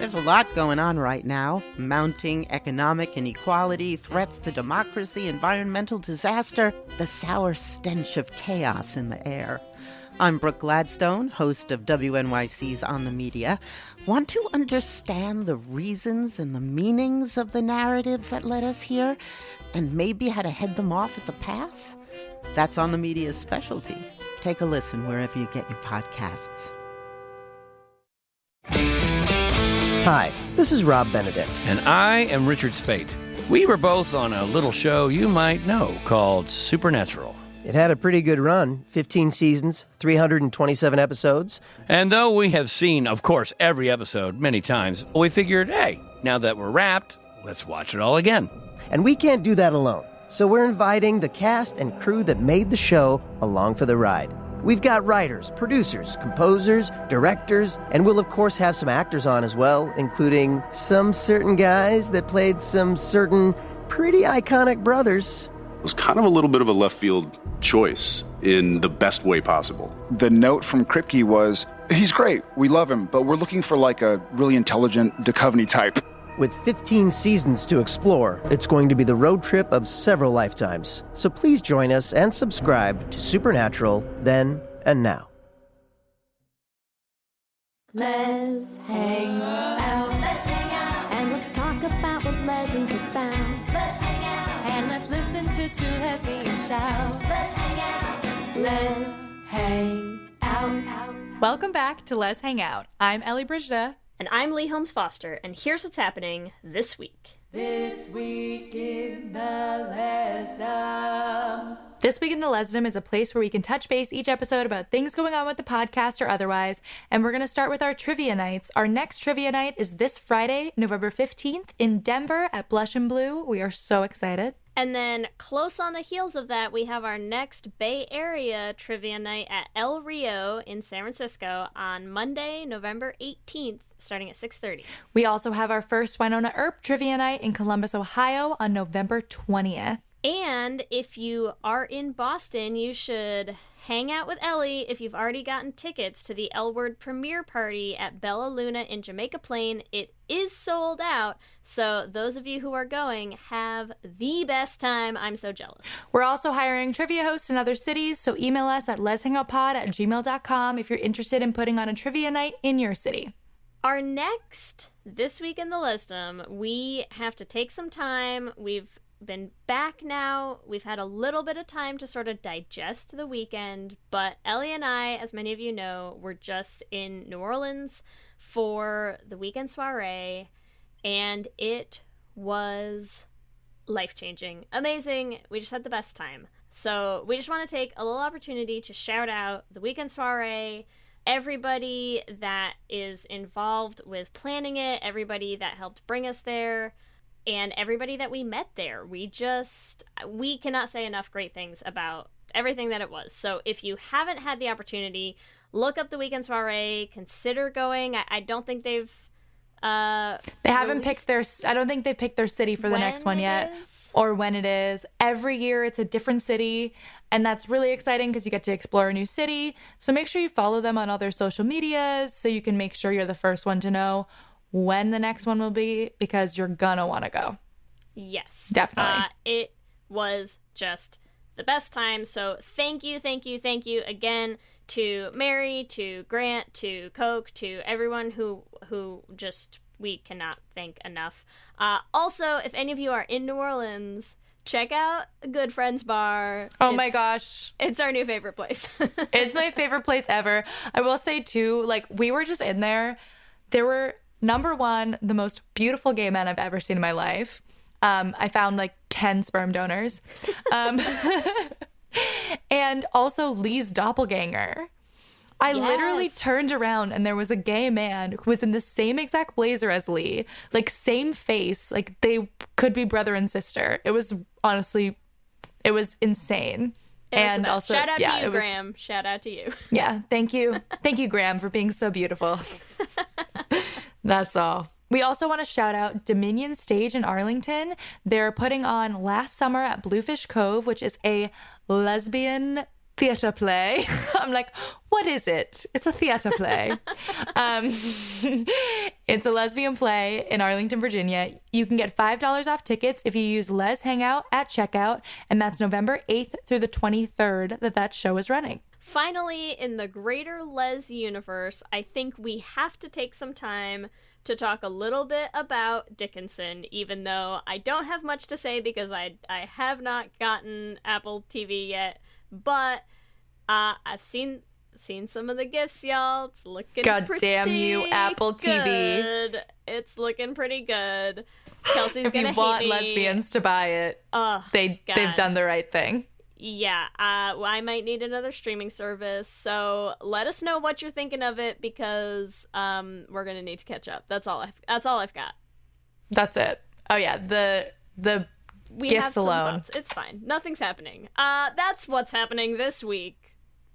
There's a lot going on right now. Mounting economic inequality, threats to democracy, environmental disaster, the sour stench of chaos in the air. I'm Brooke Gladstone, host of WNYC's On the Media. Want to understand the reasons and the meanings of the narratives that led us here, and maybe how to head them off at the pass? That's On the Media's specialty. Take a listen wherever you get your podcasts. Hi, this is Rob Benedict. And I am Richard Spate. We were both on a little show you might know called Supernatural. It had a pretty good run, 15 seasons, 327 episodes. And though we have seen, of course, every episode many times, we figured, hey, now that we're wrapped, let's watch it all again. And we can't do that alone, so we're inviting the cast and crew that made the show along for the ride. We've got writers, producers, composers, directors, and we'll of course have some actors on as well, including some certain guys that played some certain pretty iconic brothers. It was kind of a little bit of a left field choice in the best way possible. The note from Kripke was, he's great, we love him, but we're looking for like a really intelligent Duchovny type. With 15 seasons to explore, it's going to be the road trip of several lifetimes. So please join us and subscribe to Supernatural then and now. Let's hang out. Let's hang out. And let's talk about what lessons about. Let's hang out. And let's listen to two lesbians shout. Let's hang out. Let's hang out. Welcome back to Let's Hang Out. I'm Ellie Brigida. And I'm Lee Holmes Foster, and here's what's happening this week. This week in the Lesdom. This Week in the Lesdom is a place where we can touch base each episode about things going on with the podcast or otherwise, and we're going to start with our trivia nights. Our next trivia night is this Friday, November 15th in Denver at Blush and Blue. We are so excited. And then close on the heels of that, we have our next Bay Area trivia night at El Rio in San Francisco on Monday, November 18th, starting at 6:30. We also have our first Winona Earp trivia night in Columbus, Ohio on November 20th. And if you are in Boston, you should hang out with Ellie if you've already gotten tickets to the L Word premiere party at Bella Luna in Jamaica Plain. It is sold out, so those of you who are going have the best time. I'm so jealous. We're also hiring trivia hosts in other cities, so email us at letshangoutpod@gmail.com if you're interested in putting on a trivia night in your city. Our next This Week in the Lesdom, we have to take some time. We've been back now. We've had a little bit of time to sort of digest the weekend, but Ellie and I, as many of you know, were just in New Orleans for the weekend soiree, and it was life-changing, amazing. We just had the best time. So we just want to take a little opportunity to shout out the weekend soiree, everybody that is involved with planning it, everybody that helped bring us there, and everybody that we met there. We cannot say enough great things about everything that it was. So if you haven't had the opportunity, look up the weekend soiree, consider going. I don't think they've I don't think they picked their city for the next one yet, or when it is. Every year it's a different city, and that's really exciting because you get to explore a new city. So make sure you follow them on all their social medias so you can make sure you're the first one to know when the next one will be, because you're gonna want to go. Yes. Definitely. It was just the best time. So thank you again to Mary, to Grant, to Coke, to everyone who just, we cannot thank enough. Also, if any of you are in New Orleans, check out Good Friends Bar. Oh my gosh. It's our new favorite place. It's my favorite place ever. I will say too, like, we were just in there. There were, number one, the most beautiful gay men I've ever seen in my life. I found like 10 sperm donors. And also Lee's doppelganger. I literally turned around and there was a gay man who was in the same exact blazer as Lee. Like, same face. Like, they could be brother and sister. It was, honestly, it was insane. And also, shout out to you, Graham. Shout out to you. Yeah, thank you. Thank you, Graham, for being so beautiful. That's all. We also want to shout out Dominion Stage in Arlington. They're putting on Last Summer at Bluefish Cove, which is a lesbian theater play. I'm like, what is it? It's a theater play. It's a lesbian play in Arlington, Virginia. You can get $5 off tickets if you use Les Hangout at checkout, and that's November 8th through the 23rd that show is running. Finally, in the greater Les universe, I think we have to take some time to talk a little bit about Dickinson, even though I don't have much to say because I have not gotten Apple TV yet, but I've seen some of the gifs, y'all. It's looking God pretty damn you, Apple TV. good. It's looking pretty good. Kelsey's If gonna you want hate me. lesbians to buy it, they've done the right thing. Yeah, well, I might need another streaming service, so let us know what you're thinking of it because we're gonna need to catch up. That's all I've got. That's it. Oh yeah, the We gifts have some alone. thoughts. It's fine. Nothing's happening. That's what's happening this week.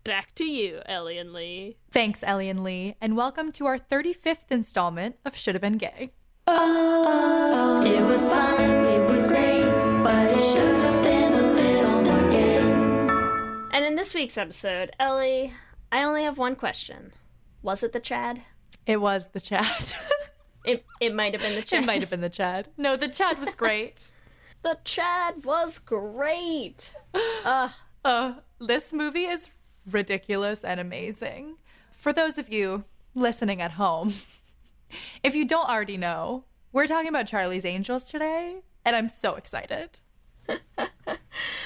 Back to you, Ellie and Lee. Thanks, Ellie and Lee, and welcome to our 35th installment of Should Have Been Gay. Oh, it was fun, it was great, but it should have been a little more gay. And in this week's episode, Ellie, I only have one question. Was it the Chad? It was the Chad. It might have been the Chad. It might have been the Chad. No, the Chad was great. The Chad was great. This movie is ridiculous and amazing. For those of you listening at home, if you don't already know, we're talking about Charlie's Angels today, and I'm so excited.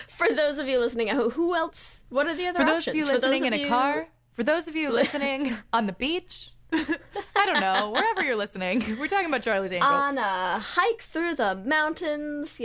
For those of you listening, who else? What are the other For those options? of you listening in a car, for those of you listening on the beach, I don't know, wherever you're listening, we're talking about Charlie's Angels. On a hike through the mountains,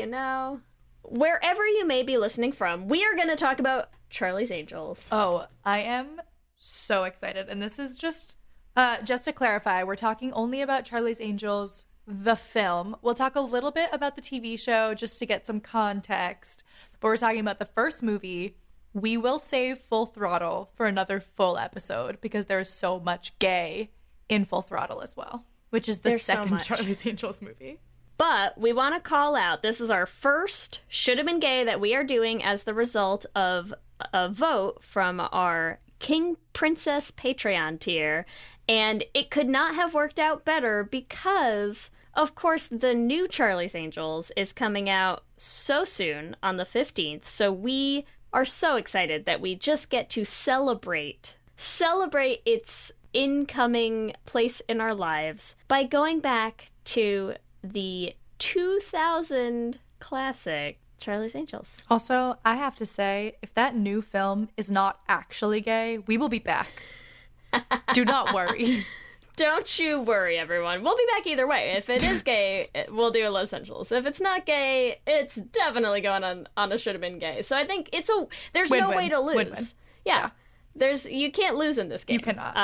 wherever you may be listening from, we are going to talk about Charlie's Angels. Oh, I am so excited. And this is just to clarify, we're talking only about Charlie's Angels, the film. We'll talk a little bit about the TV show just to get some context. But we're talking about the first movie. We will save Full Throttle for another full episode because there is so much gay in Full Throttle as well, which is the second Charlie's Angels movie. But we want to call out, this is our first Should Have Been Gay that we are doing as the result of a vote from our King Princess Patreon tier. And it could not have worked out better because, of course, the new Charlie's Angels is coming out so soon on the 15th. So we are so excited that we just get to celebrate its incoming place in our lives by going back to the 2000 classic Charlie's Angels. Also, I have to say, if that new film is not actually gay, we will be back. Do not worry. Don't you worry, everyone. We'll be back either way. If it is gay, we'll do a Los Angeles. If it's not gay, it's definitely going on a Should Have Been Gay. So I think there's no way to lose. Win-win. Yeah. You can't lose in this game. You cannot.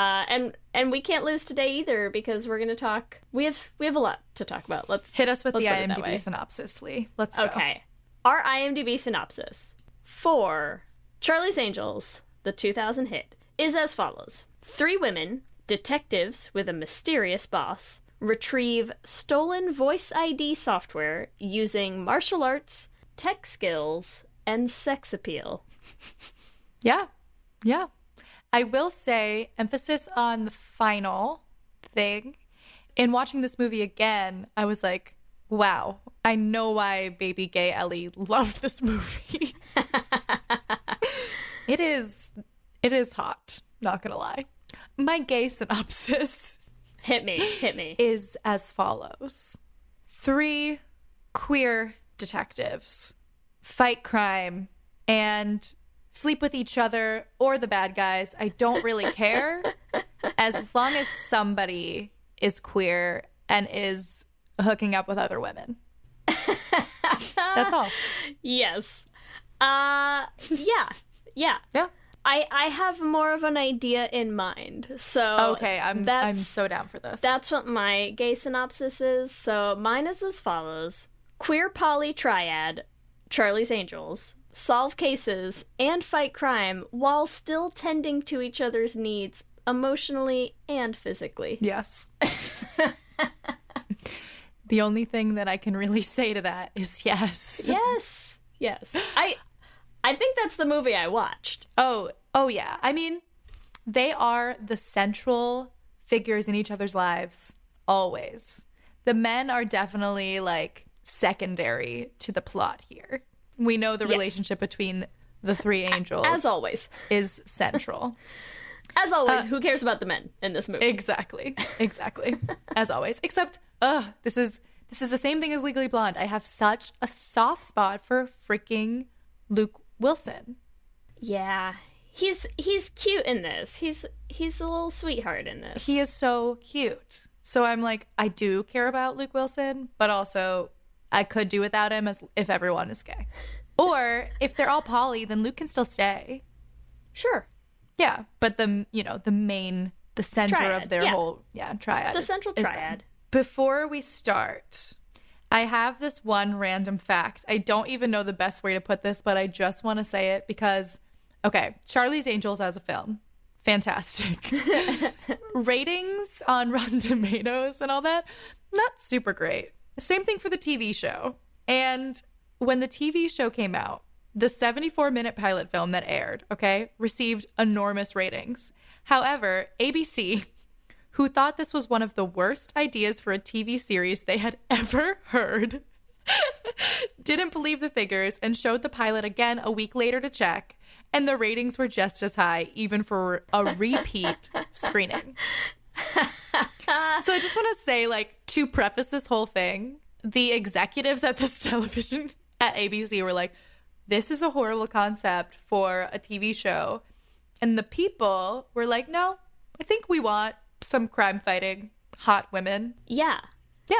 And we can't lose today either because we're going to talk. We have a lot to talk about. Let's hit us with the put it that way. IMDb synopsis, Lee. Let's go. Okay. Our IMDb synopsis for Charlie's Angels, the 2000 hit, is as follows. 3 women, detectives with a mysterious boss, retrieve stolen voice ID software using martial arts, tech skills, and sex appeal. Yeah. I will say, emphasis on the final thing. In watching this movie again, I was like, wow, I know why baby gay Ellie loved this movie. It is hot, not gonna lie. My gay synopsis Hit me. is as follows. 3 queer detectives fight crime and sleep with each other or the bad guys. I don't really care as long as somebody is queer and is hooking up with other women. That's all. Yes. Yeah. I have more of an idea in mind. So Okay, I'm so down for this. That's what my gay synopsis is. So mine is as follows. Queer poly triad, Charlie's Angels, solve cases and fight crime while still tending to each other's needs emotionally and physically. Yes. The only thing that I can really say to that is yes. Yes. I think that's the movie I watched. Oh yeah. I mean, they are the central figures in each other's lives always. The men are definitely like secondary to the plot here. We know the relationship between the three angels, as always, is central. As always, who cares about the men in this movie? Exactly. As always. Except, this is the same thing as Legally Blonde. I have such a soft spot for freaking Luke Wilson. Yeah. He's cute in this. He's a little sweetheart in this. He is so cute. So I'm like, I do care about Luke Wilson, but also I could do without him as if everyone is gay. Or if they're all poly, then Luke can still stay. Sure. Yeah, but the center Triad, of their whole triad. The is, central is triad. them. Before we start, I have this one random fact. I don't even know the best way to put this, but I just want to say it because, okay, Charlie's Angels as a film, fantastic. Ratings on Rotten Tomatoes and all that, not super great. Same thing for the TV show. And when the TV show came out, the 74-minute pilot film that aired, received enormous ratings. However, ABC, who thought this was one of the worst ideas for a TV series they had ever heard, didn't believe the figures and showed the pilot again a week later to check, and the ratings were just as high, even for a repeat screening. So I just want to say, like, to preface this whole thing, the executives at this television at ABC were like, this is a horrible concept for a TV show. And the people were like, no, I think we want some crime fighting hot women. Yeah.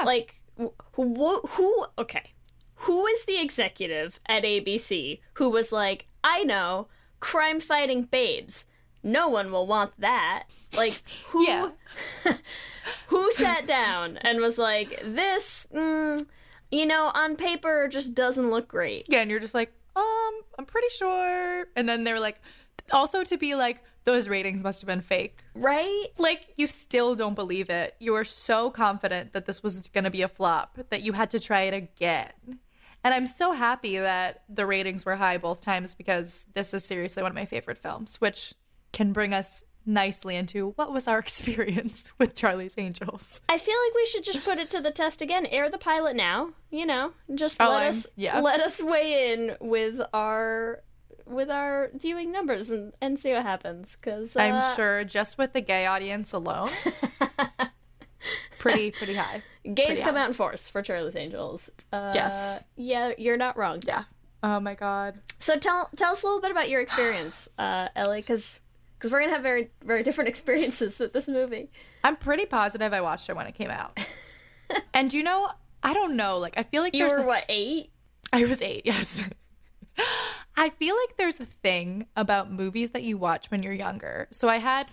Like, who is the executive at ABC who was like, I know, crime fighting babes. No one will want that. Like, who who sat down and was like, this, on paper just doesn't look great. Yeah, and you're just like, I'm pretty sure. And then they were like, also to be like, those ratings must have been fake. Right? Like, you still don't believe it. You were so confident that this was going to be a flop that you had to try it again. And I'm so happy that the ratings were high both times because this is seriously one of my favorite films, which can bring us nicely into what was our experience with Charlie's Angels. I feel like we should just put it to the test again. Air the pilot now, just let us weigh in with our viewing numbers and see what happens. Because I'm sure just with the gay audience alone, pretty high. Gays come out in force for Charlie's Angels. Yes. Yeah, you're not wrong. Yeah. Oh my God. So tell us a little bit about your experience, Ellie, because we're going to have very, very different experiences with this movie. I'm pretty positive I watched it when it came out. And I don't know, like, I feel like you were, 8? I was 8, yes. I feel like there's a thing about movies that you watch when you're younger. So I had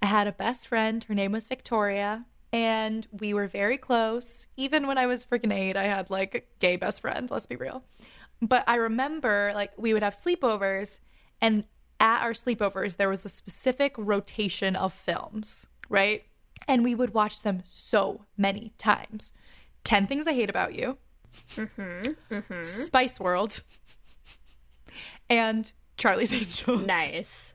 a best friend, her name was Victoria, and we were very close. Even when I was freaking 8, I had, like, a gay best friend, let's be real. But I remember, like, we would have sleepovers, and at our sleepovers, there was a specific rotation of films, right? And we would watch them so many times. 10 Things I Hate About You, Spice World, and Charlie's Angels. Nice.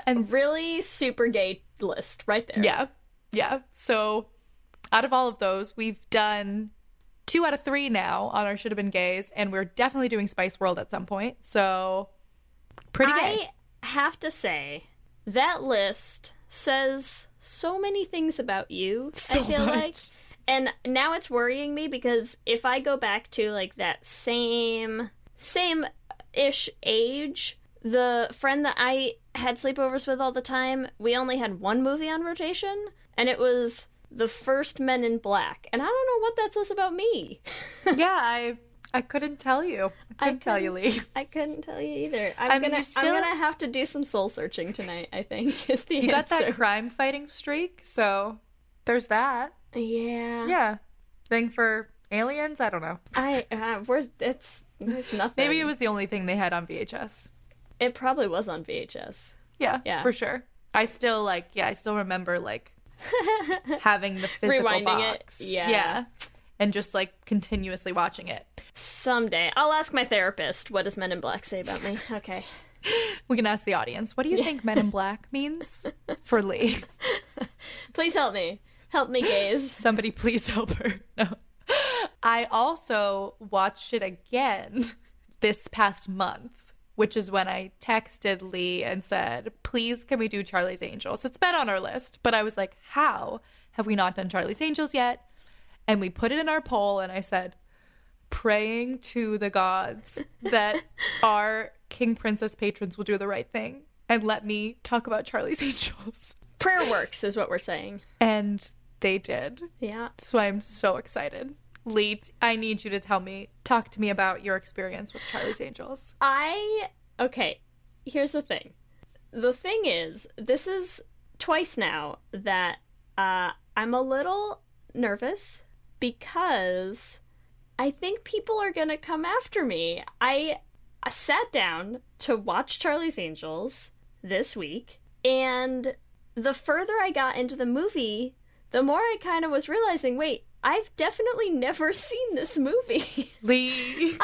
And really super gay list right there. Yeah. So out of all of those, we've done 2 out of 3 now on our Should Have Been Gays, and we're definitely doing Spice World at some point. So pretty gay. I have to say, that list says so many things about you, I feel like. And now it's worrying me because if I go back to, like, that same-ish age, the friend that I had sleepovers with all the time, we only had one movie on rotation, and it was the first Men in Black. And I don't know what that says about me. Yeah, I couldn't tell you. I couldn't tell you, Lee. I couldn't tell you either. I'm gonna have to do some soul searching tonight, I think, is the answer. You got that crime fighting streak, so there's that. Yeah. Yeah. Thing for aliens? I don't know. There's nothing. Maybe it was the only thing they had on VHS. It probably was on VHS. Yeah, for sure. I still remember, like, having the physical rewinding box. It. Yeah. And just, like, continuously watching it. Someday. I'll ask my therapist, what does Men in Black say about me? Okay. We can ask the audience, what do you think Men in Black means for Lee? Please help me. Help me gaze. Somebody please help her. No. I also watched it again this past month, which is when I texted Lee and said, please, can we do Charlie's Angels? It's been on our list, but I was like, how have we not done Charlie's Angels yet? And we put it in our poll, and I said, praying to the gods that our King Princess patrons will do the right thing and let me talk about Charlie's Angels. Prayer works is what we're saying. And they did. Yeah. So I'm so excited. Lee, I need you to talk to me about your experience with Charlie's Angels. Okay, here's the thing. The thing is, this is twice now that I'm a little nervous because I think people are gonna come after me. I sat down to watch Charlie's Angels this week, and the further I got into the movie, the more I kind of was realizing, wait, I've definitely never seen this movie. Lee.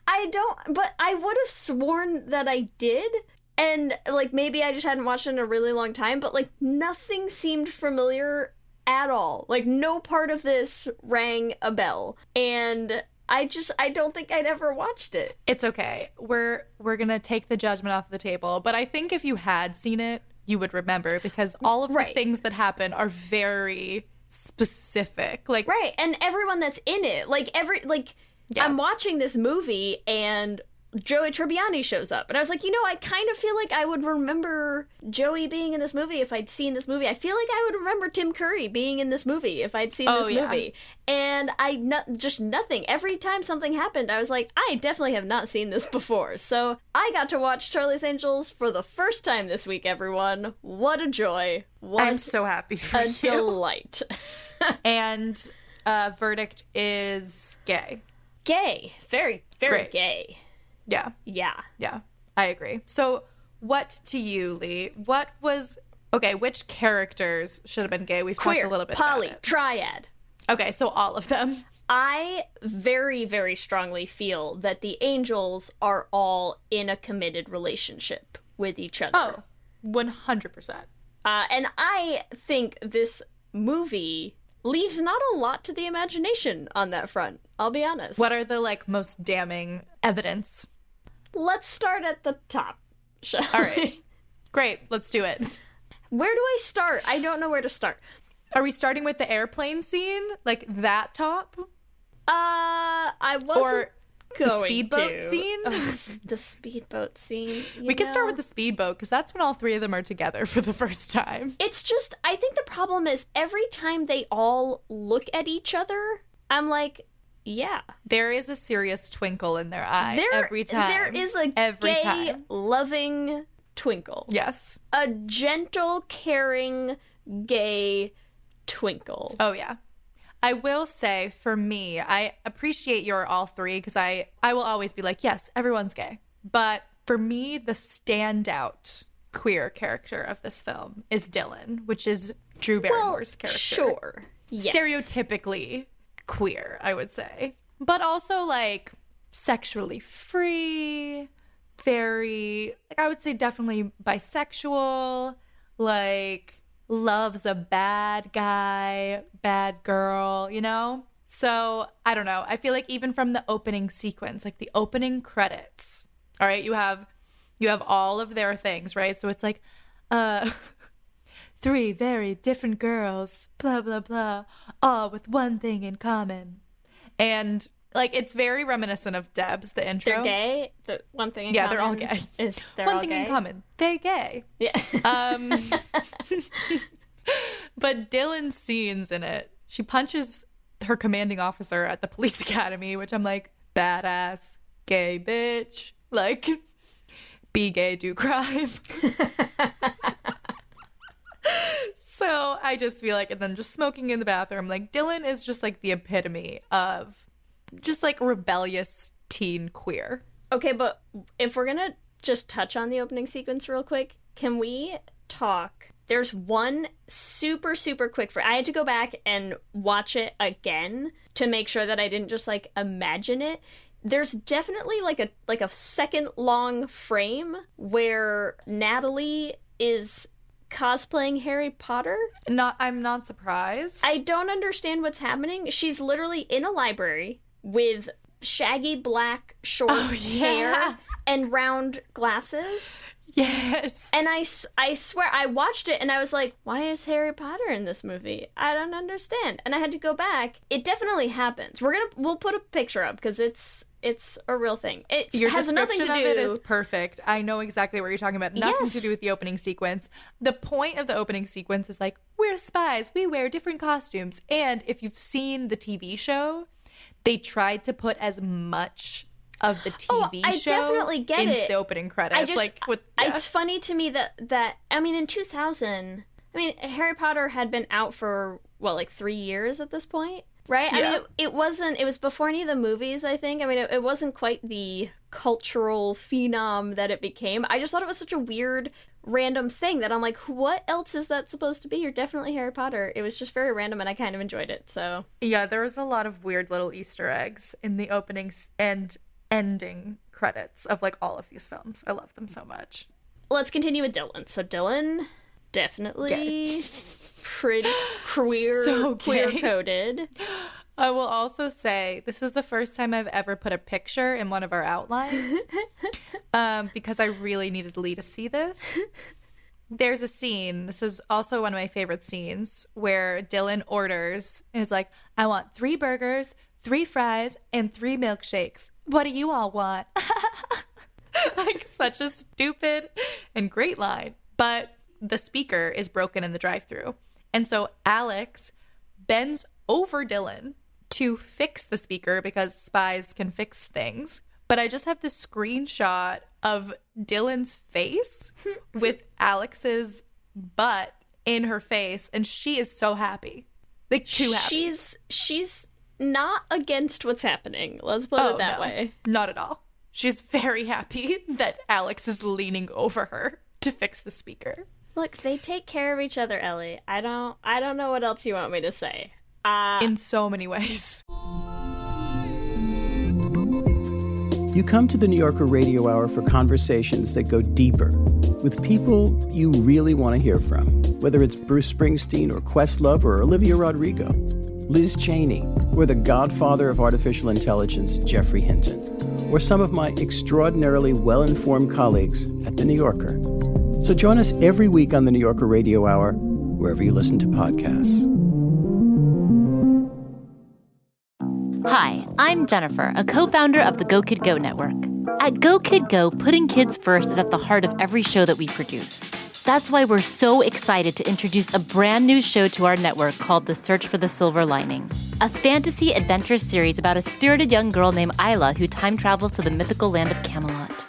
I don't, but I would have sworn that I did. And, like, maybe I just hadn't watched it in a really long time, but, like, nothing seemed familiar at all. Like, no part of this rang a bell. And I don't think I'd ever watched it. It's okay. We're gonna take the judgment off the table. But I think if you had seen it, you would remember, because all of the things that happen are very specific. Like, right. And everyone that's in it, I'm watching this movie and Joey Tribbiani shows up. And I was like, I kind of feel like I would remember Joey being in this movie if I'd seen this movie. I feel like I would remember Tim Curry being in this movie if I'd seen this movie. And just nothing. Every time something happened, I was like, I definitely have not seen this before. So I got to watch Charlie's Angels for the first time this week, everyone. What a joy. I'm so happy for you. A delight. And verdict is gay. Gay. Very, very Great. gay. Yeah. Yeah. Yeah. I agree. So what to you, Lee? Which characters should have been gay? We've Queer, talked a little bit poly, about it. triad. Okay, so all of them. I very, very strongly feel that the angels are all in a committed relationship with each other. Oh, 100%. And I think this movie leaves not a lot to the imagination on that front, I'll be honest. What are the, most damning evidence? Let's start at the top, shall All we? right. Great, let's do it. Where do I start? I don't know where to start. Are we starting with the airplane scene? Like that top? I wasn't Or going the speedboat to. scene? Oh, the speedboat scene. We could start with the speedboat, because that's when all three of them are together for the first time. It's just, I think the problem is every time they all look at each other, I'm like, yeah. There is a serious twinkle in their eye every time. There is a gay, loving twinkle. Yes. A gentle, caring, gay twinkle. Oh, yeah. I will say, for me, I appreciate your all three, because I will always be like, yes, everyone's gay. But for me, the standout queer character of this film is Dylan, which is Drew Barrymore's character. Sure. Yes. Stereotypically queer, I would say. But also, sexually free, very, I would say definitely bisexual, loves a bad guy, bad girl, So, I don't know. I feel like even from the opening sequence, the opening credits, all right, you have all of their things, right? So it's three very different girls, blah, blah, blah, all with one thing in common. And, it's very reminiscent of Debs, the intro. They're gay? The one thing in yeah, common they're all gay. Is they're one all thing gay? in common. They gay. Yeah. But Dylan's scenes in it, she punches her commanding officer at the police academy, which I'm like, badass, gay bitch. Be gay, do crime. So I just feel and then just smoking in the bathroom, Dylan is just the epitome of just rebellious teen queer. Okay, but if we're gonna just touch on the opening sequence real quick, can we talk? There's one super, super quick I had to go back and watch it again to make sure that I didn't just imagine it. There's definitely a second long frame where Natalie is cosplaying Harry Potter. I'm not surprised. I don't understand what's happening. She's literally in a library with shaggy black short hair and round glasses. Yes. And I swear, I watched it and I was like, why is Harry Potter in this movie? I don't understand. And I had to go back. It definitely happens. We'll put a picture up because it's a real thing. Your has nothing to do. Of it is perfect. I know exactly what you're talking about. Nothing to do with the opening sequence. The point of the opening sequence is like, we're spies. We wear different costumes. And if you've seen the TV show, they tried to put as much of the TV show definitely get into it. The opening credits. It's funny to me that I mean, in 2000, Harry Potter had been out for, 3 years at this point, right? Yeah. I mean, it was before any of the movies, I think. I mean, it wasn't quite the cultural phenom that it became. I just thought it was such a weird, random thing that I'm like, what else is that supposed to be? You're definitely Harry Potter. It was just very random, and I kind of enjoyed it, so. Yeah, there was a lot of weird little Easter eggs in the openings and ending credits of all of these films. I love them so much. Let's continue with Dylan. So Dylan, definitely pretty queer coded. I will also say this is the first time I've ever put a picture in one of our outlines because I really needed Lee to see this. There's a scene, this is also one of my favorite scenes, where Dylan orders and is like, I want 3 burgers, 3 fries, and 3 milkshakes. What do you all want? Such a stupid and great line. But the speaker is broken in the drive-thru. And so Alex bends over Dylan to fix the speaker because spies can fix things. But I just have this screenshot of Dylan's face with Alex's butt in her face. And she is so happy. Too happy. She's not against what's happening. Let's put it that way. Not at all. She's very happy that Alex is leaning over her to fix the speaker. Look, they take care of each other, Ellie. I don't know what else you want me to say. In so many ways. You come to the New Yorker Radio Hour for conversations that go deeper with people you really want to hear from, whether it's Bruce Springsteen or Questlove or Olivia Rodrigo, Liz Cheney, or the godfather of artificial intelligence, Geoffrey Hinton, or some of my extraordinarily well-informed colleagues at The New Yorker. So join us every week on the New Yorker Radio Hour, wherever you listen to podcasts. Hi, I'm Jennifer, a co-founder of the Go Kid Go network. At Go Kid Go, putting kids first is at the heart of every show that we produce. That's why we're so excited to introduce a brand new show to our network called The Search for the Silver Lining, a fantasy adventure series about a spirited young girl named Isla who time travels to the mythical land of Camelot.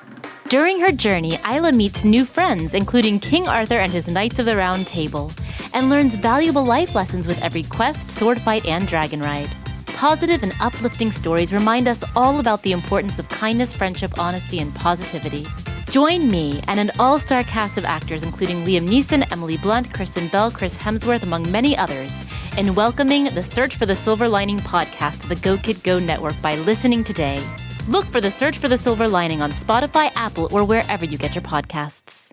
During her journey, Isla meets new friends, including King Arthur and his Knights of the Round Table, and learns valuable life lessons with every quest, sword fight, and dragon ride. Positive and uplifting stories remind us all about the importance of kindness, friendship, honesty, and positivity. Join me and an all-star cast of actors including Liam Neeson, Emily Blunt, Kristen Bell, Chris Hemsworth, among many others, in welcoming the Search for the Silver Lining podcast to the Go Kid Go network by listening today. Look for the Search for the Silver Lining on Spotify, Apple, or wherever you get your podcasts.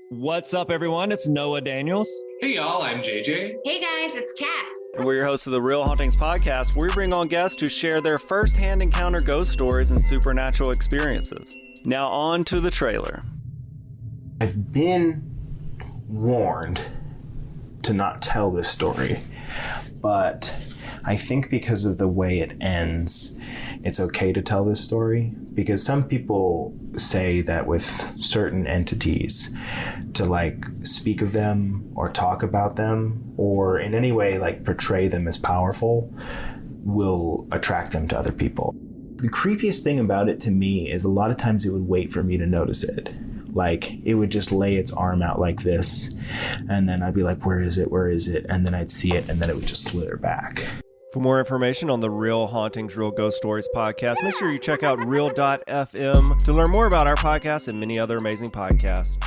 What's up, everyone? It's Noah Daniels. Hey, y'all. I'm JJ. Hey, guys. It's Kat. And we're your hosts of the Real Hauntings podcast, where we bring on guests who share their first-hand encounter ghost stories and supernatural experiences. Now on to the trailer. I've been warned to not tell this story, but I think because of the way it ends, it's okay to tell this story, because some people say that with certain entities, to speak of them or talk about them or in any way portray them as powerful will attract them to other people. The creepiest thing about it to me is a lot of times it would wait for me to notice it. It would just lay its arm out like this, and then I'd be like, where is it? Where is it? And then I'd see it, and then it would just slither back. For more information on the Real Hauntings, Real Ghost Stories podcast, make sure you check out Real.fm to learn more about our podcast and many other amazing podcasts.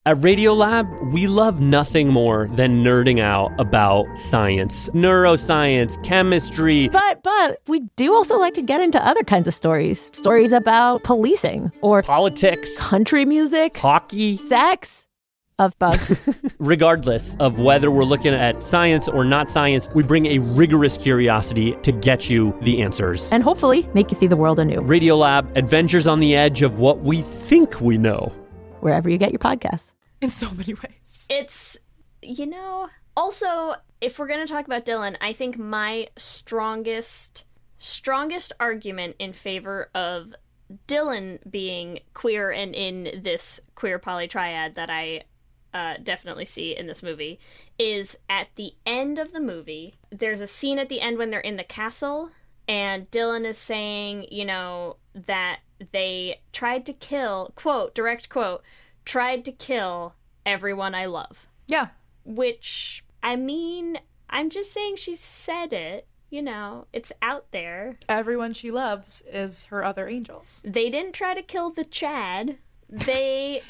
At Radiolab, we love nothing more than nerding out about science, neuroscience, chemistry. But we do also like to get into other kinds of stories. Stories about policing or politics, country music, hockey, sex, of bugs. Regardless of whether we're looking at science or not science, we bring a rigorous curiosity to get you the answers. And hopefully make you see the world anew. Radiolab, adventures on the edge of what we think we know. Wherever you get your podcasts. In so many ways. It's, also, if we're going to talk about Dylan, I think my strongest argument in favor of Dylan being queer and in this queer polytriad that I definitely see in this movie is at the end of the movie. There's a scene at the end when they're in the castle, and Dylan is saying, that they tried to kill, quote, direct quote, tried to kill everyone I love. Yeah. Which, I'm just saying she said it. It's out there. Everyone she loves is her other angels. They didn't try to kill the Chad. They...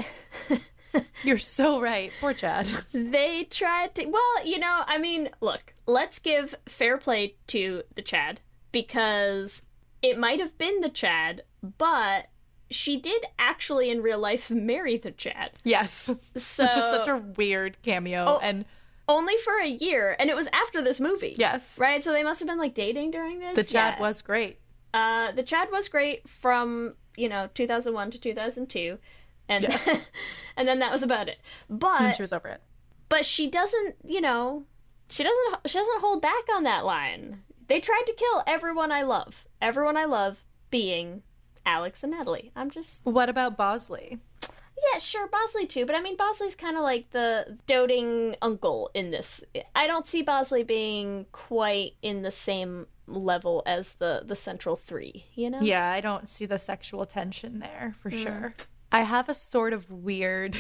You're so right. Poor Chad. They tried to... Well, look, let's give fair play to the Chad, because it might have been the Chad, but she did actually in real life marry the Chad. Yes. So, which is such a weird cameo. And only for a year, and it was after this movie. Yes. Right? So they must have been, dating during this? The Chad was great. The Chad was great from, 2001 to 2002, and and then that was about it. But... And she was over it. But she doesn't, she doesn't hold back on that line. They tried to kill everyone I love. Everyone I love being Alex and Natalie. What about Bosley? Yeah, sure, Bosley too, but Bosley's kind of like the doting uncle in this. I don't see Bosley being quite in the same level as the central three, Yeah, I don't see the sexual tension there, for sure. I have a sort of weird...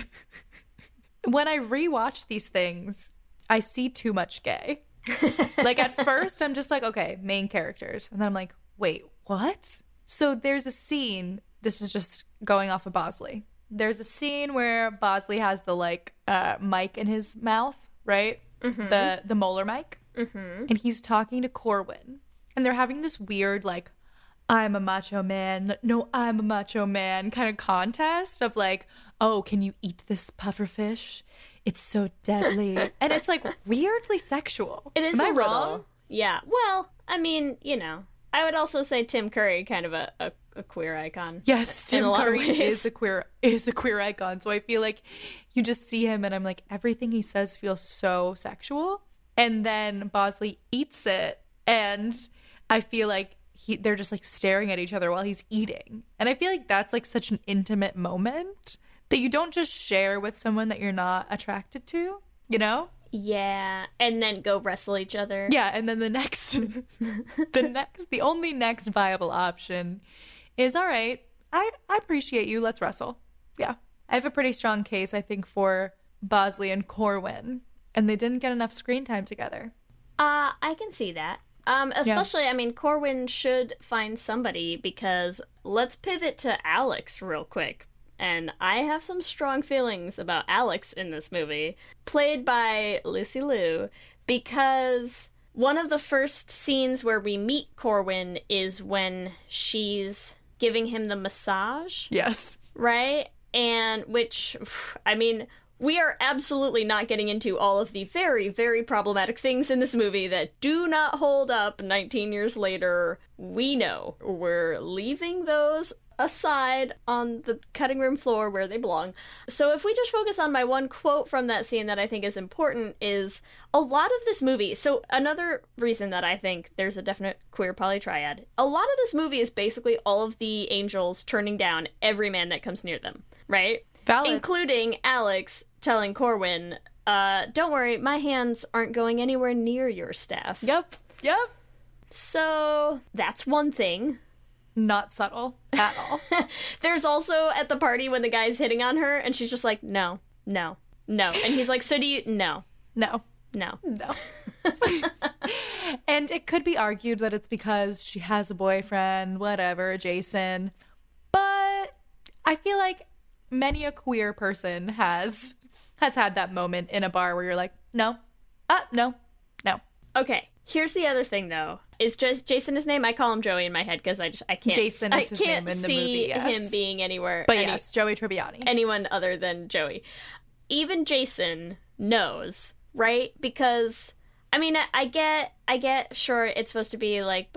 When I rewatch these things, I see too much gay. At first, I'm just like, okay, main characters. And then I'm like, wait, what? So there's a scene, this is just going off of Bosley. There's a scene where Bosley has the mic in his mouth, right? Mm-hmm. The molar mic. Mm-hmm. And he's talking to Corwin. And they're having this weird I'm a macho man. No, I'm a macho man kind of contest of oh, can you eat this pufferfish? It's so deadly. And it's weirdly sexual. It is. Am I little. wrong? Yeah. Well, I would also say Tim Curry kind of a queer icon. Yes, Tim Curry is a queer icon. So I feel like you just see him and I'm like, everything he says feels so sexual. And then Bosley eats it and I feel like they're just staring at each other while he's eating. And I feel like that's such an intimate moment that you don't just share with someone that you're not attracted to, Yeah, and then go wrestle each other. Yeah, and then the only next viable option is, all right, I appreciate you, let's wrestle. Yeah. I have a pretty strong case, I think, for Bosley and Corwin, and they didn't get enough screen time together. I can see that. Especially, Corwin should find somebody, because let's pivot to Alex real quick. And I have some strong feelings about Alex in this movie, played by Lucy Liu, because one of the first scenes where we meet Corwin is when she's giving him the massage. Yes. Right? And which, we are absolutely not getting into all of the very, very problematic things in this movie that do not hold up 19 years later. We know. We're leaving those aside on the cutting room floor where they belong. So if we just focus on my one quote from that scene that I think is important is a lot of this movie. So another reason that I think there's a definite queer polytriad. A lot of this movie is basically all of the angels turning down every man that comes near them, right? Valid. Including Alex telling Corwin, don't worry, my hands aren't going anywhere near your staff. Yep. So that's one thing. Not subtle at all. There's also at the party when the guy's hitting on her and she's just like, no. And he's like, so do you? No. And it could be argued that it's because she has a boyfriend, whatever, Jason. But I feel like many a queer person has had that moment in a bar where you're like, no. Okay. Here's the other thing, though. Is just Jason his name? I call him Joey in my head because I can't. Jason is his name in the movie. I can't see him being anywhere. But yes, Joey Tribbiani. Anyone other than Joey. even Jason knows, right? Because I mean, I get, sure, it's supposed to be like,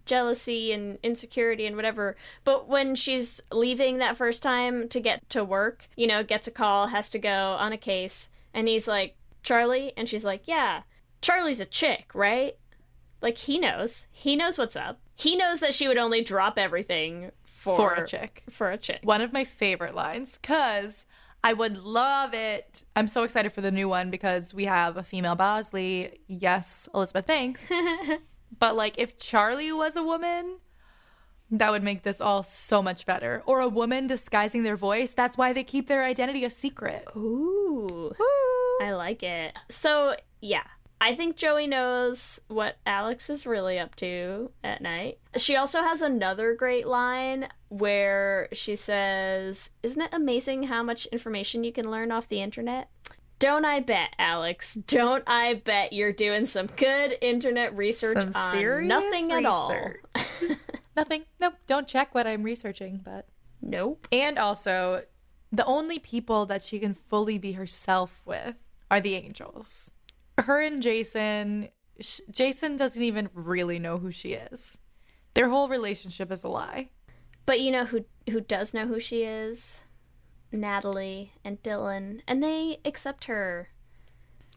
jealousy and insecurity and whatever. But when she's leaving that first time to get to work, you know, gets a call, has to go on a case, and he's like, Charlie? And she's like, yeah, Charlie's a chick, right? Like, he knows. He knows what's up. He knows that she would only drop everything for a chick. For a chick. One of my favorite lines, because I would love it. I'm so excited for the new one because we have a female Bosley. Yes, Elizabeth Banks. But, like, if Charlie was a woman, that would make this all so much better. Or a woman disguising their voice. That's why they keep their identity a secret. Ooh. I like it. So, yeah. I think Joey knows what Alex is really up to at night. She also has another great line where she says, "Isn't it amazing how much information you can learn off the internet?" Don't I bet, Alex? Don't I bet you're doing some good internet research Some on serious nothing at all. Nothing. Nope. Don't check what I'm researching, but. Nope. And also, the only people that she can fully be herself with are the angels. Her and Jason doesn't even really know who she is. Their whole relationship is a lie. But you know who does know who she is? Natalie and Dylan. And they accept her.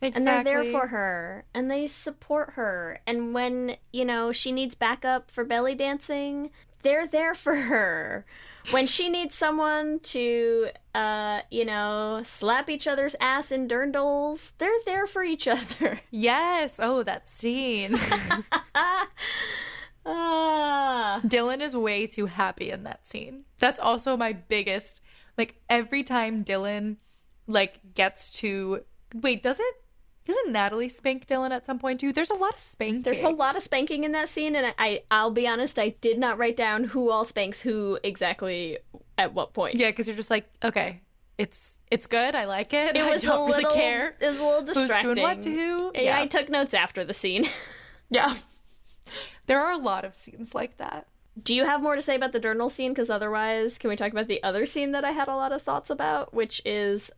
Exactly. And they're there for her. And they support her. And when, you know, she needs backup for belly dancing, they're there for her. When she needs someone to, you know, slap each other's ass in dirndls, they're there for each other. Yes. Oh, that scene. Dylan is way too happy in that scene. That's also my biggest, like, every time Dylan, like, gets to, wait, doesn't Natalie spank Dylan at some point too? There's a lot of spanking. There's a lot of spanking in that scene, and I'll be honest, I did not write down who all spanks who exactly at what point. Yeah, because you're just like, okay, it's good, I like it. It was I don't really care. It was a little distracting. Who's doing what to who? Yeah, I took notes after the scene. Yeah. There are a lot of scenes like that. Do you have more to say about the journal scene? Because otherwise, can we talk about the other scene that I had a lot of thoughts about, which is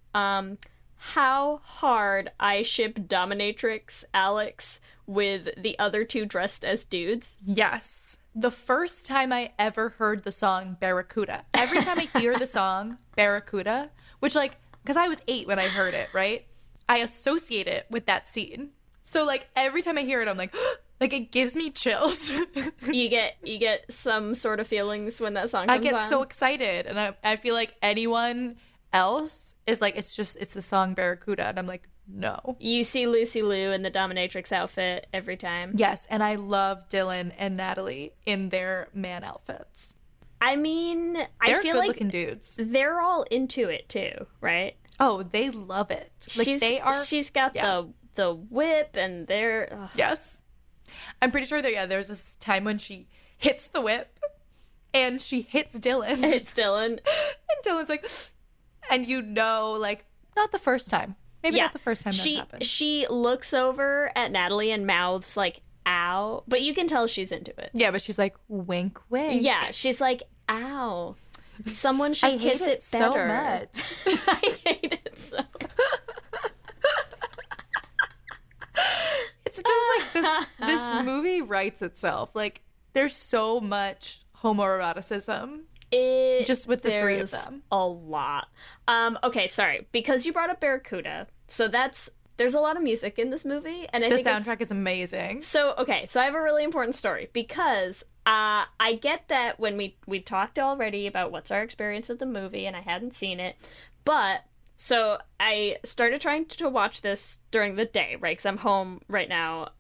how hard I ship Dominatrix Alex with the other two dressed as dudes. Yes. The first time I ever heard the song Barracuda, every time I hear the song Barracuda, which, like, because I was 8 when I heard it, right? I associate it with that scene. So, like, every time I hear it, I'm like, like, it gives me chills. You get some sort of feelings when that song comes on. I get so excited, and I feel like anyone else is like, it's the song Barracuda, and I'm like, no. You see Lucy Liu in the Dominatrix outfit every time. Yes, and I love Dylan and Natalie in their man outfits. I mean, They're I feel good-looking like dudes. They're all into it too, right? Oh, they love it. Like, She's got the whip, and they're yes. I'm pretty sure there's this time when she hits the whip, and she hits Dylan. And Dylan's like, and you know, like, not the first time. Maybe not the first time that's happened. She looks over at Natalie and mouths like, ow. But you can tell she's into it. Yeah, but she's like, wink, wink. Yeah, she's like, ow. Someone should kiss it better. So much. I hate it so much. It's just like this movie writes itself. Like, there's so much homoeroticism. Just with the three of them. A lot. Okay, sorry. Because you brought up Barracuda, so there's a lot of music in this movie, and the soundtrack is amazing. So I have a really important story, because I get that when we talked already about what's our experience with the movie, and I hadn't seen it, but so I started trying to watch this during the day, right? Because I'm home right now,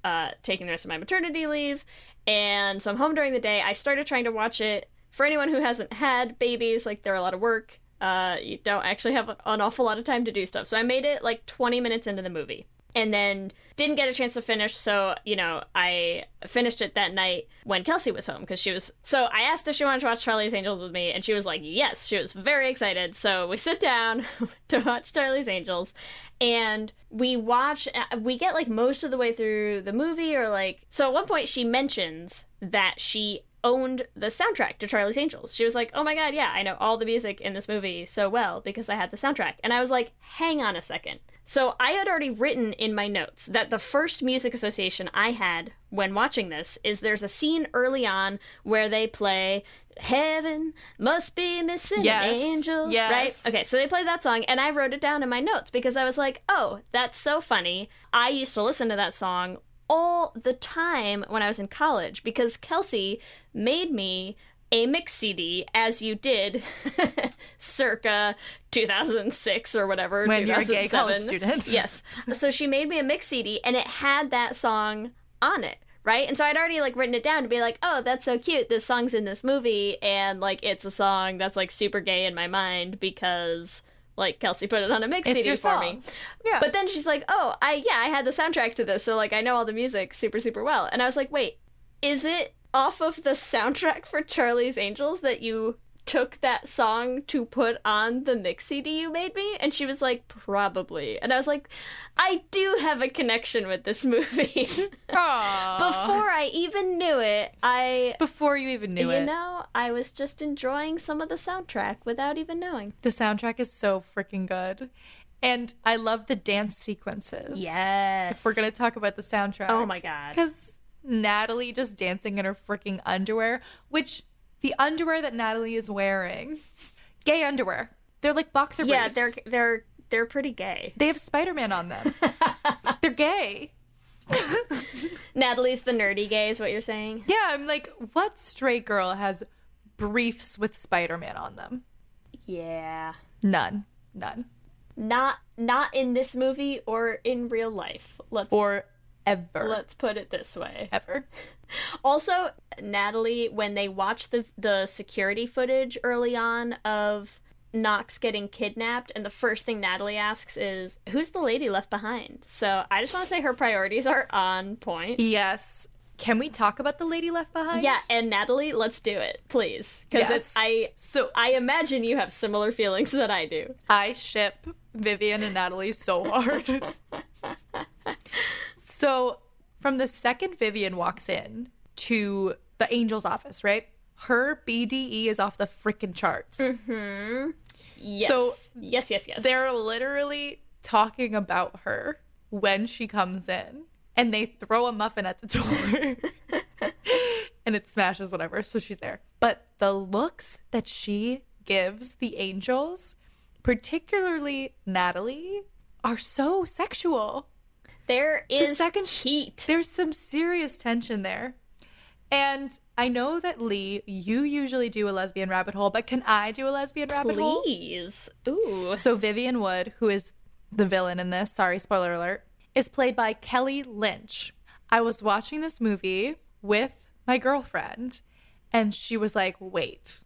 taking the rest of my maternity leave, and so I'm home during the day. I started trying to watch it. For anyone who hasn't had babies, like, they're a lot of work. You don't actually have an awful lot of time to do stuff. So I made it like 20 minutes into the movie, and then didn't get a chance to finish. So, you know, I finished it that night when Kelsey was home, because so I asked if she wanted to watch Charlie's Angels with me, and she was like, yes. She was very excited. So we sit down to watch Charlie's Angels, and we get like most of the way through the movie, or like, so at one point she mentions that she owned the soundtrack to Charlie's Angels. She was like, oh my god, yeah, I know all the music in this movie so well because I had the soundtrack. And I was like, hang on a second. So I had already written in my notes that the first music association I had when watching this is there's a scene early on where they play Heaven Must Be Missing an Angel, right? Okay, so they played that song, and I wrote it down in my notes because I was like, oh, that's so funny. I used to listen to that song all the time when I was in college because Kelsey made me a mix CD, as you did circa 2006 or whatever. When you're a gay college student. Yes. So she made me a mix CD, and it had that song on it, right? And so I'd already, like, written it down to be like, oh, that's so cute. This song's in this movie, and, like, it's a song that's, like, super gay in my mind because, like, Kelsey put it on a mix CD for me. Yeah. But then she's like, oh, I had the soundtrack to this, so, like, I know all the music super, super well. And I was like, wait, is it off of the soundtrack for Charlie's Angels that you took that song to put on the mix CD you made me? And she was like, probably. And I was like, I do have a connection with this movie. Aww. Before I even knew it, Before you even knew it. You know, I was just enjoying some of the soundtrack without even knowing. The soundtrack is so freaking good. And I love the dance sequences. Yes. If we're going to talk about the soundtrack. Oh my god. Because Natalie just dancing in her freaking underwear, which the underwear that Natalie is wearing, gay underwear. They're like boxer briefs. Yeah, they're pretty gay. They have Spider-Man on them. They're gay. Natalie's the nerdy gay is what you're saying? Yeah, I'm like, what straight girl has briefs with Spider-Man on them? Yeah. None. Not in this movie or in real life. Ever. Let's put it this way. Ever. Also, Natalie, when they watch the security footage early on of Knox getting kidnapped, and the first thing Natalie asks is, who's the lady left behind? So I just want to say her priorities are on point. Yes. Can we talk about the lady left behind? Yeah, and Natalie, let's do it, please. Because I imagine you have similar feelings that I do. I ship Vivian and Natalie so hard. So, from the second Vivian walks in to the Angel's office, right? Her BDE is off the freaking charts. Mm-hmm. Yes. So, yes. They're literally talking about her when she comes in, and they throw a muffin at the door, and it smashes, whatever, so she's there. But the looks that she gives the Angels, particularly Natalie, are so sexual. There is heat. There's some serious tension there. And I know that, Lee, you usually do a lesbian rabbit hole, but can I do a lesbian rabbit hole? Please. Ooh. So Vivian Wood, who is the villain in this, sorry, spoiler alert, is played by Kelly Lynch. I was watching this movie with my girlfriend, and she was like, wait,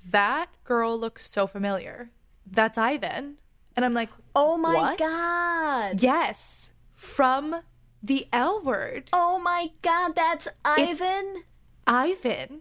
that girl looks so familiar. That's Ivan. And I'm like, oh my what? God. Yes. From the L Word. Oh my god, that's Ivan? It's Ivan.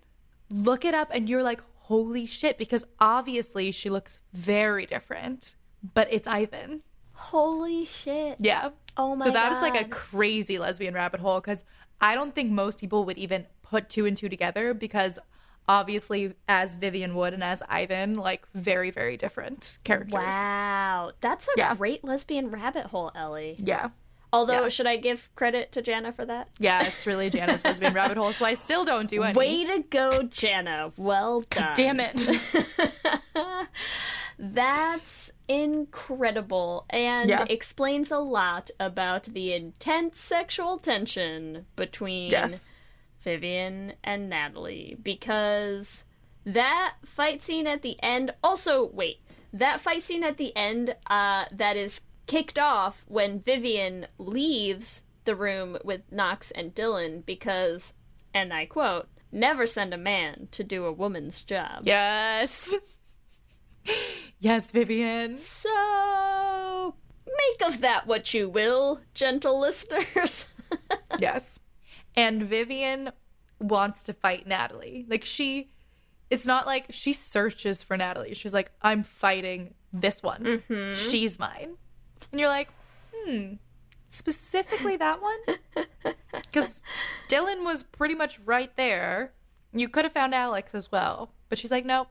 Look it up and you're like, holy shit, because obviously she looks very different, but it's Ivan. Holy shit. Yeah. Oh my god. So that is like a crazy lesbian rabbit hole because I don't think most people would even put two and two together because obviously as Vivian Wood and as Ivan, like very, very different characters. Wow. That's a great lesbian rabbit hole, Ellie. Yeah. Although, should I give credit to Jana for that? Yeah, it's really Jana's lesbian rabbit hole, so I still don't do any. Way to go, Jana. Well done. God damn it. That's incredible and explains a lot about the intense sexual tension between Vivian and Natalie. Because that fight scene at the end... Also, wait. That fight scene at the end that is kicked off when Vivian leaves the room with Knox and Dylan because, and I quote, never send a man to do a woman's job. Yes. Yes, Vivian. So, make of that what you will, gentle listeners. Yes. And Vivian wants to fight Natalie. Like, it's not like she searches for Natalie. She's like, I'm fighting this one. Mm-hmm. She's mine. And you're like, specifically that one? Because Dylan was pretty much right there. you could have found Alex as well. But she's like, nope,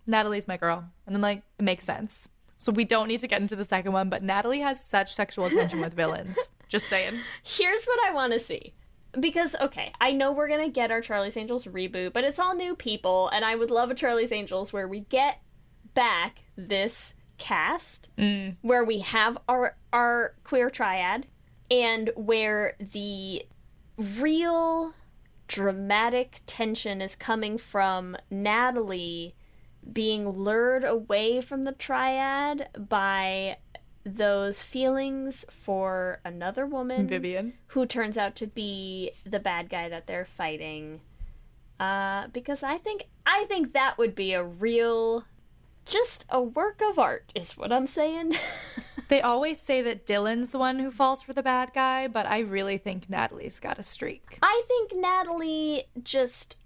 Natalie's my girl. And I'm like, it makes sense. So we don't need to get into the second one, but Natalie has such sexual tension with villains. Just saying. Here's what I want to see. Because, okay, I know we're going to get our Charlie's Angels reboot, but it's all new people, and I would love a Charlie's Angels where we get back this cast, where we have our queer triad, and where the real dramatic tension is coming from Natalie being lured away from the triad by those feelings for another woman, Vivian, who turns out to be the bad guy that they're fighting. Because I think that would be a real, just a work of art, is what I'm saying. They always say that Dylan's the one who falls for the bad guy, but I really think Natalie's got a streak. I think Natalie just,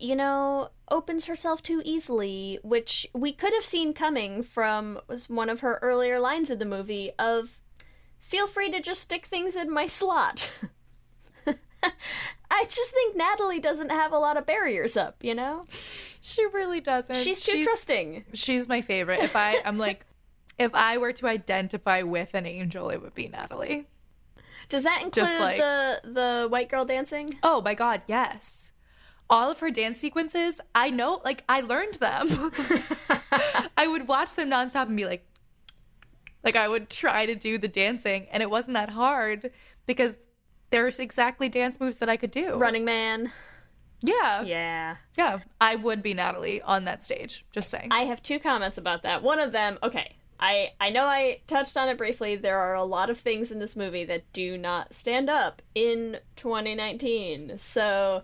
opens herself too easily, which we could have seen coming from was one of her earlier lines in the movie of, feel free to just stick things in my slot. I just think Natalie doesn't have a lot of barriers up, She really doesn't. She's too trusting. She's my favorite. If I were to identify with an angel, it would be Natalie. Does that include the white girl dancing? Oh my god, yes. All of her dance sequences, I know, I learned them. I would watch them nonstop and be like I would try to do the dancing, and it wasn't that hard because there's exactly dance moves that I could do. Running Man. Yeah. Yeah. I would be Natalie on that stage, just saying. I have 2 comments about that. One of them, okay, I know I touched on it briefly. There are a lot of things in this movie that do not stand up in 2019. So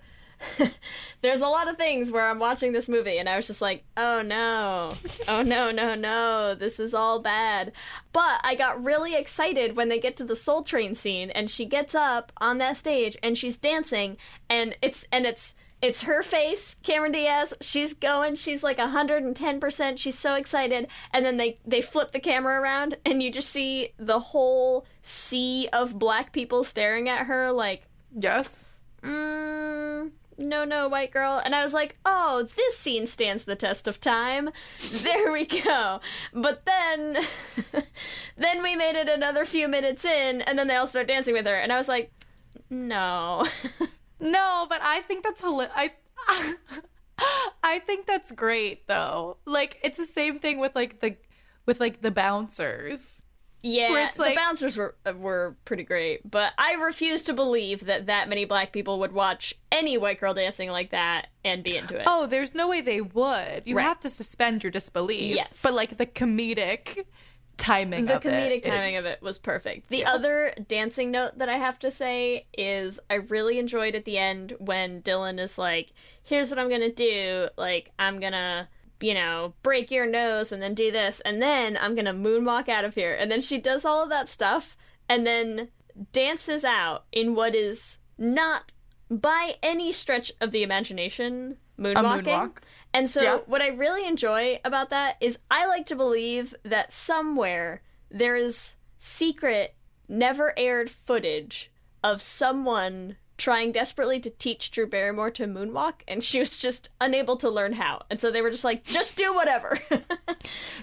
there's a lot of things where I'm watching this movie and I was just like, oh no, no, this is all bad. But I got really excited when they get to the Soul Train scene and she gets up on that stage and she's dancing and it's her face, Cameron Diaz. She's going. She's like 110%. She's so excited. And then they flip the camera around, and you just see the whole sea of black people staring at her like, yes. No, white girl. And I was like, oh, this scene stands the test of time. There we go. But then we made it another few minutes in, and then they all start dancing with her. And I was like, no. No, but I think that's I think that's great though. It's the same thing with the bouncers. Yeah, where it's the bouncers were pretty great, but I refuse to believe that many black people would watch any white girl dancing like that and be into it. Oh, there's no way they would. You have to suspend your disbelief. Yes, but the comedic timing of it was perfect. The other dancing note that I have to say is I really enjoyed at the end when Dylan is like, here's what I'm gonna do, I'm gonna break your nose and then do this and then I'm gonna moonwalk out of here, and then she does all of that stuff and then dances out in what is not by any stretch of the imagination moonwalking. And so what I really enjoy about that is I like to believe that somewhere there is secret, never aired footage of someone trying desperately to teach Drew Barrymore to moonwalk, and she was just unable to learn how. And so they were just like, just do whatever.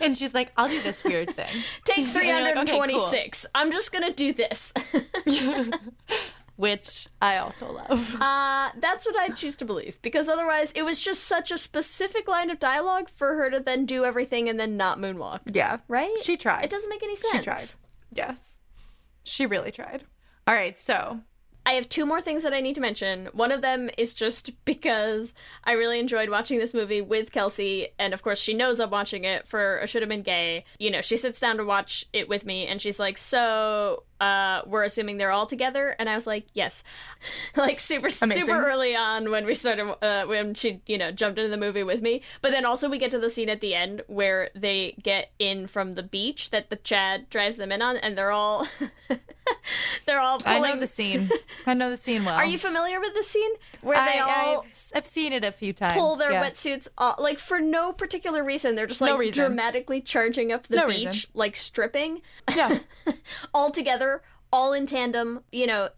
And she's like, I'll do this weird thing. Take 326. Okay, cool. I'm just gonna do this. Which I also love. That's what I choose to believe, because otherwise it was just such a specific line of dialogue for her to then do everything and then not moonwalk. Yeah. Right? She tried. It doesn't make any sense. She tried. Yes. She really tried. All right, so I have 2 more things that I need to mention. One of them is just because I really enjoyed watching this movie with Kelsey, and of course she knows I'm watching it for A Should Have Been Gay. She sits down to watch it with me, and she's like, so we're assuming they're all together? And I was like, yes. Super early on when we started, when she, jumped into the movie with me. But then also we get to the scene at the end where they get in from the beach that the Chad drives them in on, and they're all pulling. I know the scene. I know the scene well. Are you familiar with the scene? Where I've seen it a few times. Pull their wetsuits off, for no particular reason. They're just dramatically charging up the beach, stripping. Yeah. All together, all in tandem,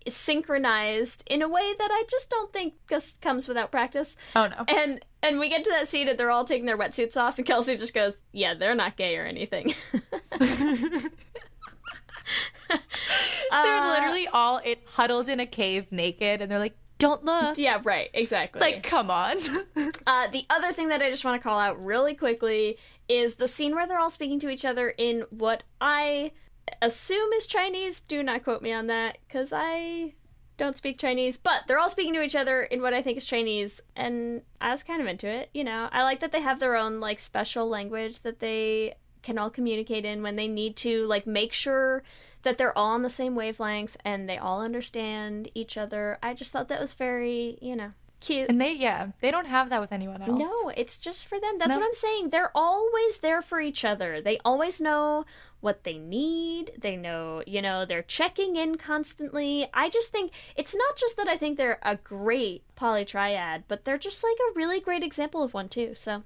synchronized in a way that I just don't think just comes without practice. Oh no. And And we get to that scene and they're all taking their wetsuits off, and Kelsey just goes, yeah, they're not gay or anything. They're literally all huddled in a cave naked, and they're like, don't look. Yeah, right, exactly. Like, come on. The other thing that I just want to call out really quickly is the scene where they're all speaking to each other in what I assume is Chinese. Do not quote me on that, because I don't speak Chinese. But they're all speaking to each other in what I think is Chinese, and I was kind of into it. You know, I like that they have their own, like, special language that they can all communicate in when they need to, like, make sure that they're all on the same wavelength and they all understand each other. I just thought that was very, you know, cute. And they don't have that with anyone else. No, it's just for them. That's what I'm saying. They're always there for each other. They always know what they need. They know, you know, they're checking in constantly. I just think it's not just that I think they're a great polytriad, but they're just like a really great example of one too. So,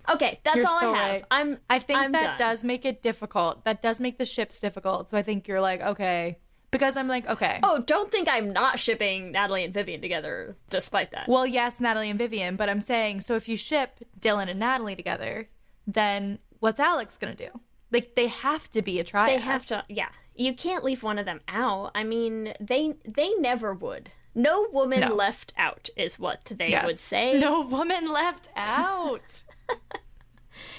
okay, that's all I have. Right. I think I'm that done. does make it difficult. That does make the ships difficult. So I think you're like, okay. Because I'm like, okay. Oh, don't think I'm not shipping Natalie and Vivian together despite that. Well, yes, Natalie and Vivian, but I'm saying, so if you ship Dylan and Natalie together, then what's Alex going to do? Like, they have to be a triad. They have to, yeah. You can't leave one of them out. I mean, they never would. No woman left out is what they would say. No woman left out.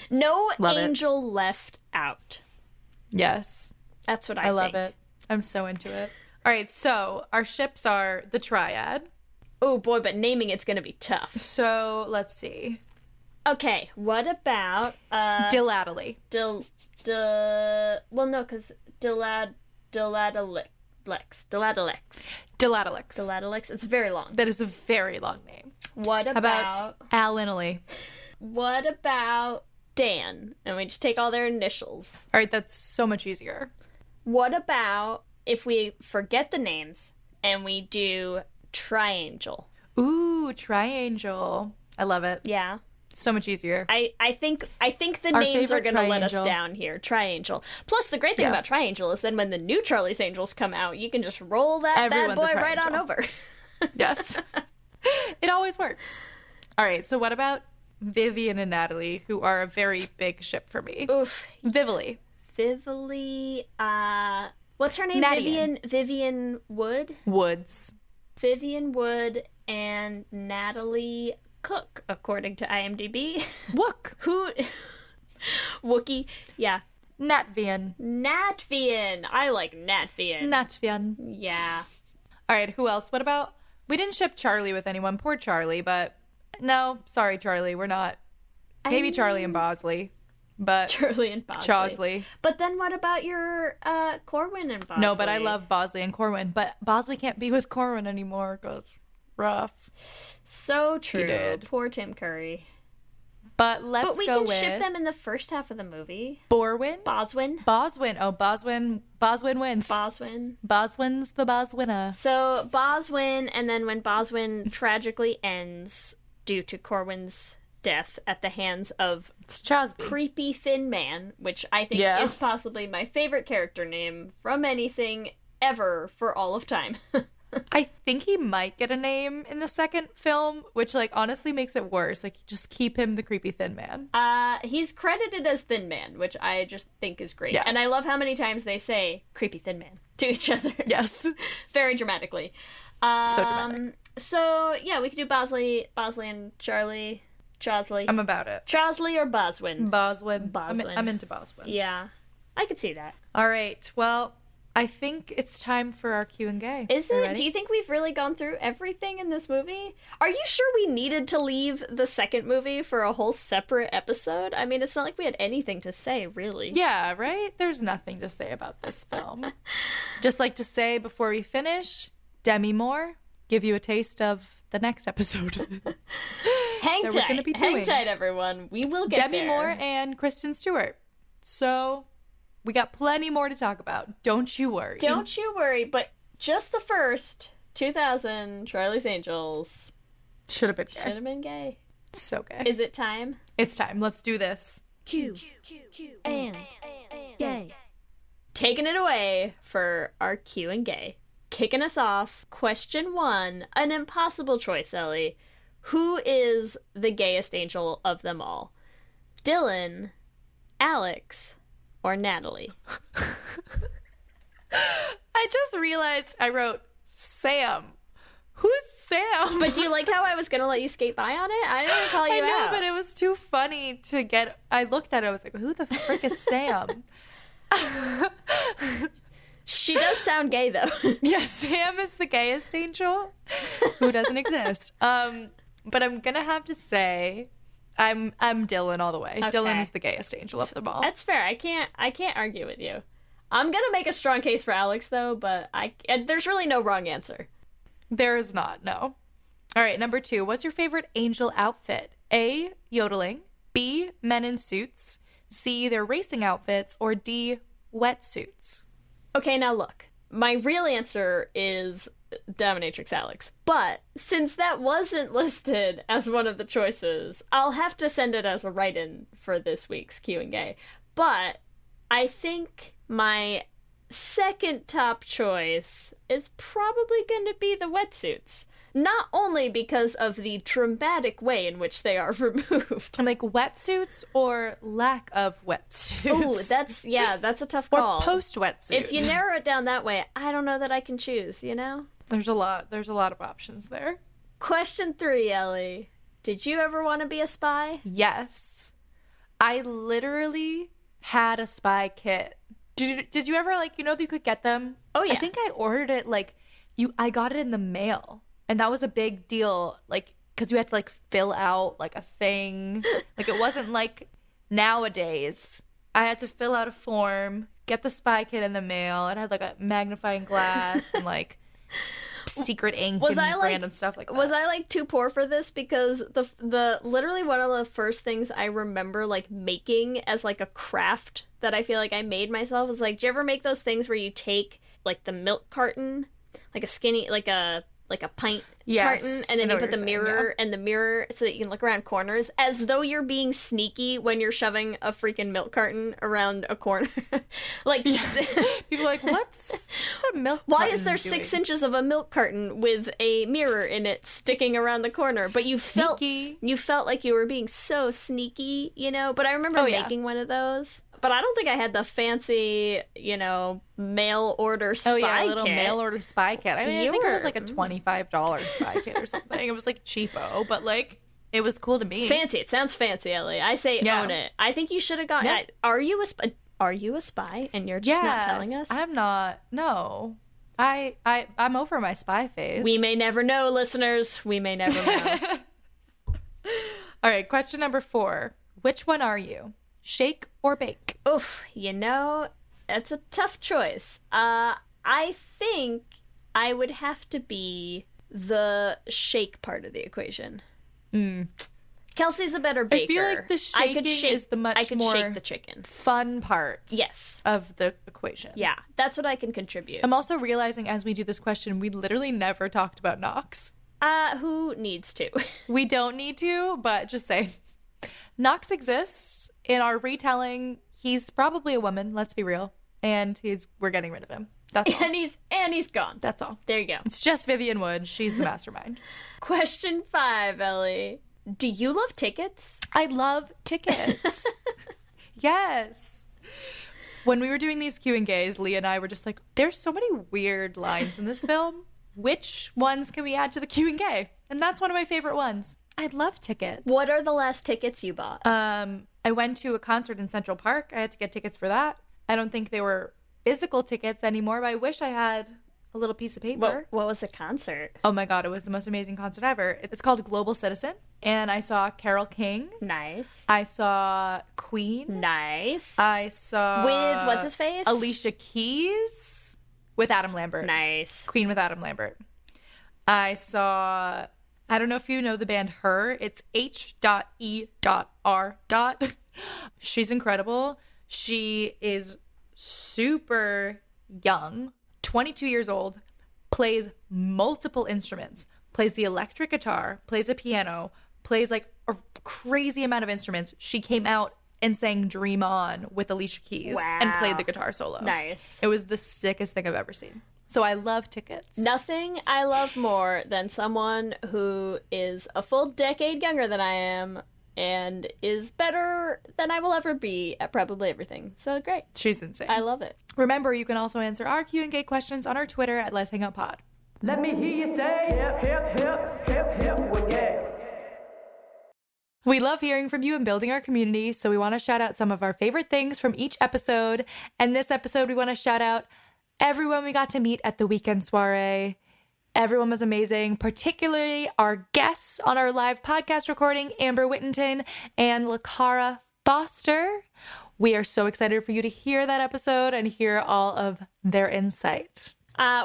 No Love angel left out. Yes. That's what I think. love it. I'm so into it. All right, so our ships are the triad. Oh boy, but naming it's going to be tough. So let's see. Okay, what about Dilately. Well, no, because Dilatalex. It's very long. That is a very long name. What about Al and Ali? What about Dan? And we just take all their initials. All right, that's so much easier. What about if we forget the names and we do Triangel? Ooh, Triangel. I love it. Yeah. So much easier. I think the names are going to let us down here. Triangel. Plus, the great thing about Triangel is then when the new Charlie's Angels come out, you can just roll that bad boy right on over. Yes. It always works. All right, so what about Vivian and Natalie, who are a very big ship for me? Oof. Vivily. What's her name? Nadian. Vivian Wood? Woods. Vivian Wood and Natalie Cook, according to IMDb. Wook. Who? Wookie. Yeah. Natvian. I like Natvian. Natvian. Yeah. All right, who else? What about... We didn't ship Charlie with anyone. Poor Charlie, but... No, sorry, Charlie, we're not. Maybe Charlie and Bosley. But Charlie and Bosley. Chosley. But then what about your Corwin and Bosley? No, but I love Bosley and Corwin. But Bosley can't be with Corwin anymore because rough. So true. He did. Poor Tim Curry. But let's we go can with... ship them in the first half of the movie. Boswin? Boswin. Oh, Boswin wins. Boswin's the Boswinner. So Boswin, and then when Boswin tragically ends due to Corwin's death at the hands of Creepy Thin Man, which I think is possibly my favorite character name from anything ever for all of time. I think he might get a name in the second film, which, like, honestly makes it worse. Like, just keep him the Creepy Thin Man. He's credited as Thin Man, which I just think is great. Yeah. And I love how many times they say Creepy Thin Man to each other. Yes. Very dramatically. So dramatic. So, yeah, we could do Bosley and Charlie. Chosley. I'm about it. Chosley or Boswin? Boswin. Boswin. I'm into Boswin. Yeah. I could see that. All right. Well, I think it's time for our Q and Gay. Is it? Do you think we've really gone through everything in this movie? Are you sure we needed to leave the second movie for a whole separate episode? I mean, it's not like we had anything to say, really. Yeah, right? There's nothing to say about this film. Just like to say before we finish, Demi Moore, give you a taste of the next episode. Hang tight, everyone. We will get Demi there. Moore and Kristen Stewart. So... we got plenty more to talk about. Don't you worry. Don't you worry, but just the first 2000 Charlie's Angels should have been gay. Should have been gay. So gay. Is it time? It's time. Let's do this. Q and Gay. Taking it away for our Q and Gay. Kicking us off, question 1, an impossible choice, Ellie. Who is the gayest angel of them all? Dylan, Alex, or Natalie? I just realized I wrote Sam. Who's Sam? But do you like how I was going to let you skate by on it? I didn't call you out. I know, but it was too funny to get... I looked at it, I was like, who the frick is Sam? She does sound gay, though. Yeah, Sam is the gayest angel who doesn't exist. But I'm going to have to say I'm Dylan all the way. Okay. Dylan is the gayest angel of them all. That's fair. I can't argue with you. I'm going to make a strong case for Alex, though, but there's really no wrong answer. There is not, no. All right, number 2. What's your favorite angel outfit? A, yodeling. B, men in suits. C, their racing outfits. Or D, wetsuits. Okay, now look. My real answer is Dominatrix Alex. But since that wasn't listed as one of the choices, I'll have to send it as a write-in for this week's Q&A. But I think my second top choice is probably going to be the wetsuits. Not only because of the dramatic way in which they are removed. I'm like, wetsuits or lack of wetsuits? Oh, that's a tough call. Or post-wetsuit. If you narrow it down that way, I don't know that I can choose, you know? There's a lot of options there. Question 3, Ellie. Did you ever want to be a spy? Yes. I literally had a spy kit. Did you ever, like, you know that you could get them? Oh, yeah. I think I ordered it, like, I got it in the mail. And that was a big deal, like, because you had to, like, fill out, like, a thing. Like, it wasn't like nowadays. I had to fill out a form, get the spy kit in the mail. It had, like, a magnifying glass and, like, secret ink random stuff like that. Was I, like, too poor for this? Because the literally one of the first things I remember, like, making as, like, a craft that I feel like I made myself was, like, do you ever make those things where you take, like, the milk carton, like a skinny, like a pint carton, and then you put the mirror and the mirror so that you can look around corners as though you're being sneaky when you're shoving a freaking milk carton around a corner. Like, people are like, what's that milk Why carton is there doing? 6 inches of a milk carton with a mirror in it sticking around the corner? But you felt like you were being so sneaky, you know? But I remember making one of those. But I don't think I had the fancy, you know, mail order spy kit. Oh, yeah, a little mail order spy kit. I mean, I think it was like a $25 spy kit or something. It was like cheapo, but like, it was cool to me. Fancy. It sounds fancy, Ellie. I say own it. I think you should have gotten it. Are you a spy and you're just not telling us? I'm not. No. I'm over my spy phase. We may never know, listeners. We may never know. All right, question number 4. Which one are you? Shake or bake? Oof, you know, that's a tough choice. I think I would have to be the shake part of the equation. Kelsey's a better baker. I feel like the shaking is the much more shake the chicken. Fun part of the equation. Yeah, that's what I can contribute. I'm also realizing as we do this question, we literally never talked about Knox. Who needs to? We don't need to, but just say. Knox exists in our retelling. He's probably a woman, let's be real. And we're getting rid of him. That's all. And he's gone. That's all. There you go. It's just Vivian Wood. She's the mastermind. Question 5, Ellie. Do you love tickets? I love tickets. Yes. When we were doing these Q&As, Leah and I were just like, there's so many weird lines in this film. Which ones can we add to the Q&A? And that's one of my favorite ones. I love tickets. What are the last tickets you bought? I went to a concert in Central Park. I had to get tickets for that. I don't think they were physical tickets anymore, but I wish I had a little piece of paper. What was the concert? Oh my God, it was the most amazing concert ever. It's called Global Citizen. And I saw Carole King. Nice. I saw Queen. Nice. I saw... With what's his face? Alicia Keys. With Adam Lambert. Nice. Queen with Adam Lambert. I saw... I don't know if you know the band Her. It's H.E.R. She's incredible. She is super young, 22 years old, plays multiple instruments, plays the electric guitar, plays a piano, plays like a crazy amount of instruments. She came out and sang Dream On with Alicia Keys and played the guitar solo. Nice. It was the sickest thing I've ever seen. so I love tickets. Nothing I love more than someone who is a full decade younger than I am and is better than I will ever be at probably everything. So great. She's insane. I love it. Remember, you can also answer our Q&A questions on our Twitter at Let's Hang Out Pod. Let me hear you say hip, hip, hip, hip, hip, well, yeah. We love hearing from you and building our community, so we want to shout out some of our favorite things from each episode. And this episode, we want to shout out everyone we got to meet at the weekend soiree. Everyone was amazing, particularly our guests on our live podcast recording, Amber Whittington and LaCara Foster. We are so excited for you to hear that episode and hear all of their insight.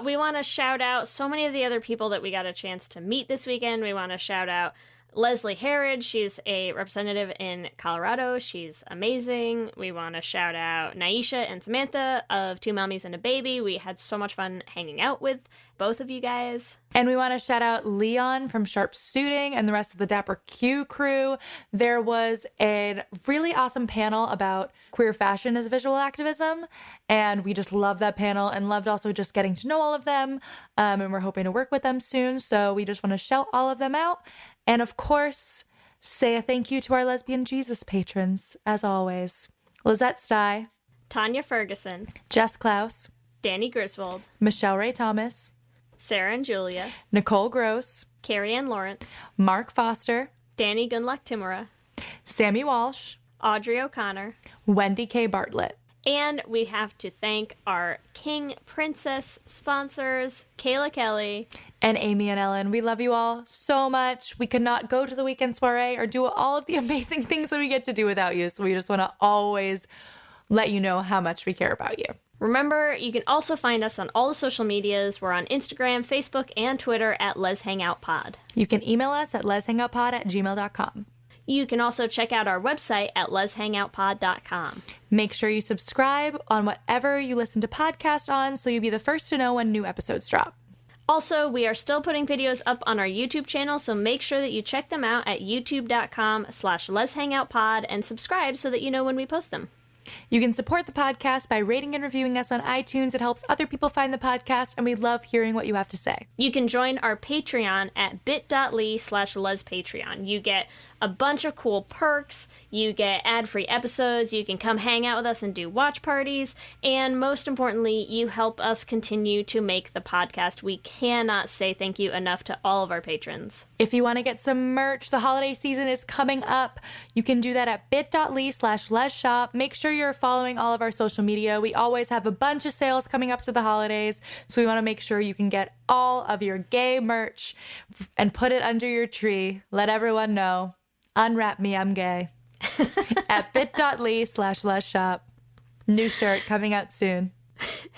We want to shout out so many of the other people that we got a chance to meet this weekend. We want to shout out Leslie Harrod. She's a representative in Colorado. She's amazing. We want to shout out Naisha and Samantha of Two Mommies and a Baby. We had so much fun hanging out with both of you guys. And we want to shout out Leon from Sharp Suiting and the rest of the Dapper Q crew. There was a really awesome panel about queer fashion as visual activism, and we just loved that panel and loved also just getting to know all of them, and we're hoping to work with them soon, so we just want to shout all of them out. And of course, say a thank you to our Lesbian Jesus patrons, as always. Lizette Stye, Tanya Ferguson, Jess Klaus, Danny Griswold, Michelle Ray Thomas, Sarah and Julia, Nicole Gross, Carrie Ann Lawrence, Mark Foster, Danny Gunlock Timura, Sammy Walsh, Audrey O'Connor, Wendy K. Bartlett. And we have to thank our King Princess sponsors, Kayla Kelly and Amy and Ellen. We love you all so much. We could not go to the weekend soiree or do all of the amazing things that we get to do without you. So we just want to always let you know how much we care about you. Remember, you can also find us on all the social medias. We're on Instagram, Facebook, and Twitter at Les Hangout Pod. You can email us at leshangoutpod@gmail.com. You can also check out our website at leshangoutpod.com. Make sure you subscribe on whatever you listen to podcasts on so you'll be the first to know when new episodes drop. Also, we are still putting videos up on our YouTube channel, so make sure that you check them out at youtube.com/leshangoutpod and subscribe so that you know when we post them. You can support the podcast by rating and reviewing us on iTunes. It helps other people find the podcast, and we love hearing what you have to say. You can join our Patreon at bit.ly/lespatreon. You get a bunch of cool perks, you get ad-free episodes, you can come hang out with us and do watch parties, and most importantly, you help us continue to make the podcast. We cannot say thank you enough to all of our patrons. If you want to get some merch, the holiday season is coming up. You can do that at bit.ly/lesshop. Make sure you're following all of our social media. We always have a bunch of sales coming up to the holidays, so we want to make sure you can get all of your gay merch and put it under your tree. Let everyone know. Unwrap me, I'm gay. At bit.ly/lesshop. New shirt coming out soon.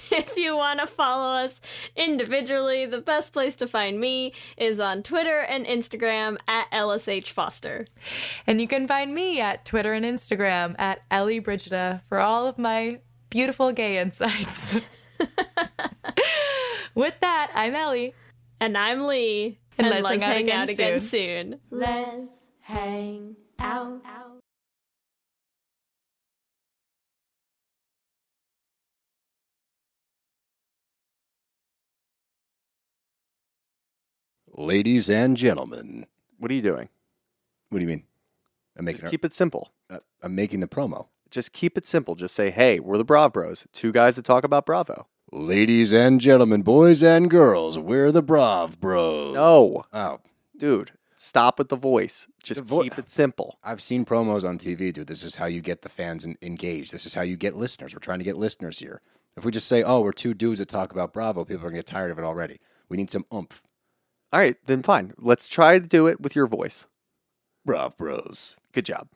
If you want to follow us individually, the best place to find me is on Twitter and Instagram at LSH Foster. And you can find me at Twitter and Instagram at Ellie Brigida for all of my beautiful gay insights. With that, I'm Ellie. And I'm Lee. And let's hang out again soon. Let's hang out. Ladies and gentlemen. What are you doing? What do you mean? Just keep it simple. I'm making the promo. Just keep it simple. Just say, hey, we're the Brav Bros. Two guys that talk about Bravo. Ladies and gentlemen, boys and girls, we're the Brav Bros. No. Oh. Dude, stop with the voice. Just keep it simple. I've seen promos on TV, dude. This is how you get the fans engaged. This is how you get listeners. We're trying to get listeners here. If we just say, oh, we're two dudes that talk about Bravo, people are going to get tired of it already. We need some oomph. All right, then fine. Let's try to do it with your voice. Brav Bros. Good job.